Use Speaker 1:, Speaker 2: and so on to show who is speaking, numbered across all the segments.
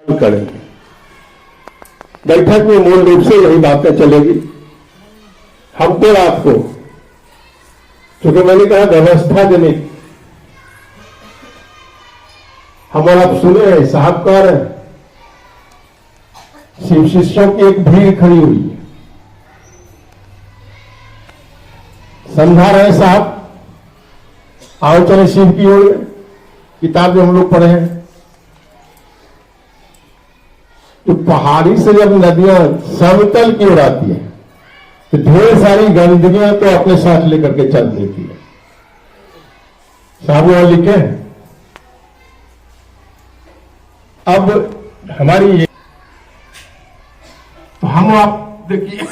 Speaker 1: करेंगे। बैठक में मूल रूप से यही बातें चलेगी। हमको और आपको, क्योंकि मैंने कहा व्यवस्था जनित, हम और आप सुने हैं साहब कह रहे हैं शिव शिष्यों की एक भीड़ खड़ी हुई है, समझा रहे साहब आओ चले शिव की ओर। किताब जो हम लोग पढ़े हैं तो पहाड़ी से जब नदियां समतल की ओर आती है तो ढेर सारी गंदगियां तो अपने साथ लेकर के चल देती है। साहब वो लिखे अब हमारी ये, तो हम आप देखिए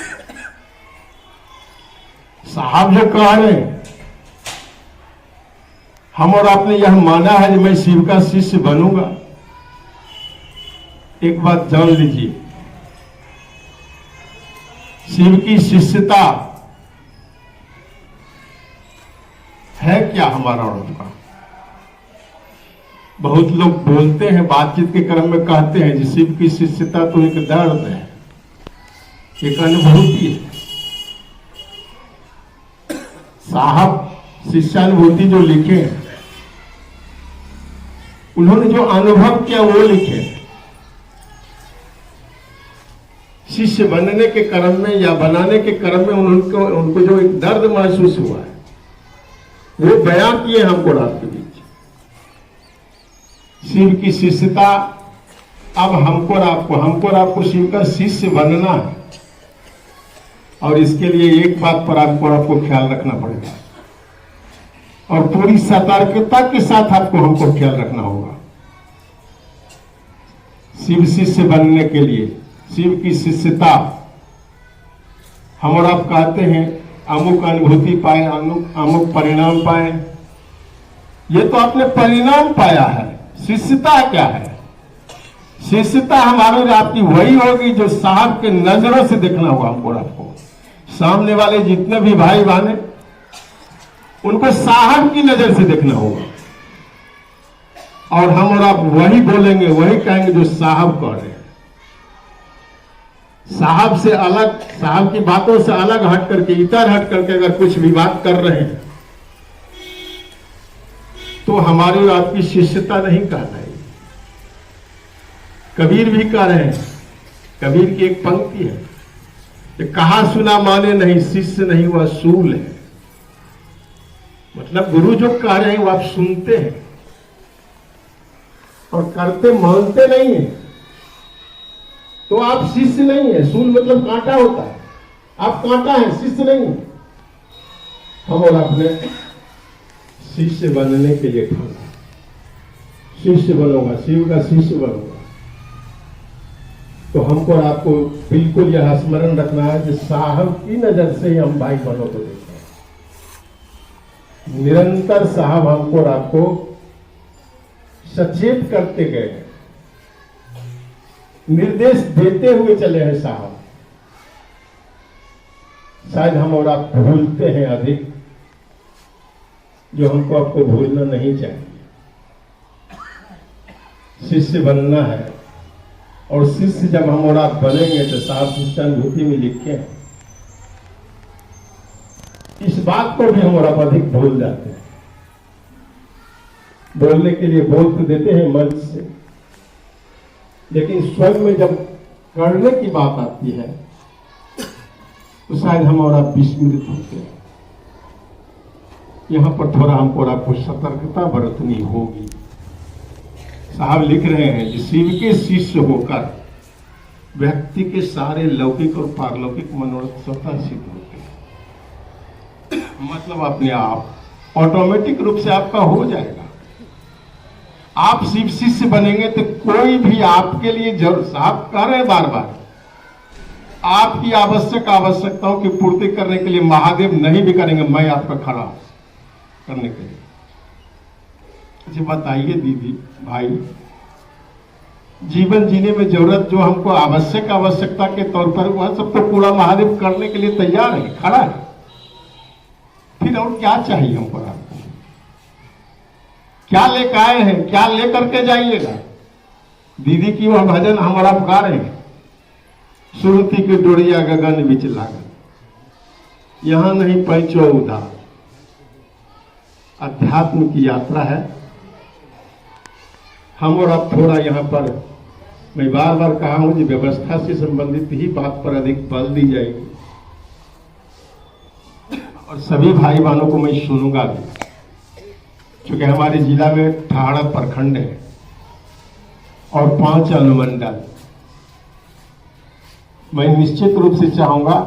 Speaker 1: साहब जो कह रहे हैं, हम और आपने यह माना है कि मैं शिव का शिष्य बनूंगा। एक बात जान लीजिए, शिव की शिष्यता है क्या हमारा और आपका? बहुत लोग बोलते हैं, बातचीत के क्रम में कहते हैं कि शिव की शिष्यता तो एक दर्द है, एक अनुभूति है। साहब शिष्यानुभूति जो लिखे, उन्होंने जो अनुभव किया वो लिखे। शिष्य बनने के क्रम में या बनाने के क्रम में उनको जो एक दर्द महसूस हुआ है वो बयां किए हमको रात के बीच। शिव की शिष्यता अब हमको और आपको शिव का शिष्य बनना है, और इसके लिए एक बात पर आपको ख्याल रखना पड़ेगा और पूरी सतर्कता के साथ हमको ख्याल रखना होगा। शिव शिष्य बनने के लिए शिव की शिष्यता, हम और आप कहते हैं अमुक अनुभूति पाए, अमुक परिणाम पाए। ये तो आपने परिणाम पाया है, शिष्यता क्या है? शिष्यता हमारे और आपकी वही होगी जो साहब के नजरों से देखना होगा। हमको और आपको सामने वाले जितने भी भाई बहन उनको साहब की नजर से देखना होगा, और हम और आप वही बोलेंगे, वही कहेंगे जो साहब कह रहे हैं। साहब से अलग, साहब की बातों से अलग हट करके, इतर हट करके अगर कुछ भी बात कर रहे हैं तो हमारी और आपकी शिष्यता नहीं कहलाएगी। कबीर भी कह रहे हैं, कबीर की एक पंक्ति है कि कहा सुना माने नहीं, शिष्य नहीं वह सूल है। मतलब गुरु जो कह रहे हैं वो आप सुनते हैं और करते मानते नहीं है तो आप शिष्य नहीं है। सूल मतलब कांटा होता है, आप कांटा है, शिष्य नहीं है। हम और आपने शिष्य बनने के लिए ठाना, शिष्य बनूंगा, शिव का शिष्य बनूंगा। तो हमको और आपको बिल्कुल यह स्मरण रखना है कि साहब की नजर से ही हम भाई बहनों को देखते हैं। निरंतर साहब हमको और आपको सचेत करते गए, निर्देश देते हुए चले हैं साहब। शायद हम और आप भूलते हैं अधिक, जो हमको आपको भूलना नहीं चाहिए। शिष्य बनना है, और शिष्य जब हम और आप बनेंगे तो साहब शिष्यानुभूति में लिखे हैं। इस बात को भी हम और आप अधिक भूल जाते हैं। बोलने के लिए बोल तो देते हैं मंच से, लेकिन स्वयं में जब करने की बात आती है तो शायद हम और आप विस्मृत होते हैं। यहां पर थोड़ा हमको और आपको सतर्कता बरतनी होगी। साहब लिख रहे हैं कि शिव के शिष्य होकर व्यक्ति के सारे लौकिक और पारलौकिक मनोरथ स्वतः सिद्ध होते हैं। मतलब अपने आप ऑटोमेटिक रूप से आपका हो जाएगा। आप शिव शिष्य बनेंगे तो कोई भी आपके लिए जरूर, साहब कह रहे हैं बार बार, आपकी आवश्यकताओं की पूर्ति करने के लिए महादेव नहीं भी करेंगे, मैं आपका खड़ा करने के लिए। अच्छा बताइए दीदी भाई, जीवन जीने में जरूरत जो हमको आवश्यकता के तौर पर, वह सब तो पूरा महादेव करने के लिए तैयार है, खड़ा है। फिर और क्या चाहिए हमको आपको? क्या लेकर आए हैं, क्या लेकर के जाइएगा? दीदी की वह भजन हमारा पुकारे, सुरती की डोरिया गगन बिच लागल, यहां नहीं पैंचो उधार। अध्यात्म की यात्रा है। हम और अब थोड़ा यहां पर मैं बार बार कहा हूं कि व्यवस्था से संबंधित ही बात पर अधिक बल दी जाएगी और सभी भाई बहनों को मैं सुनूंगा भी, क्योंकि हमारे जिला में 18 प्रखंड है और 5 अनुमंडल। मैं निश्चित रूप से चाहूंगा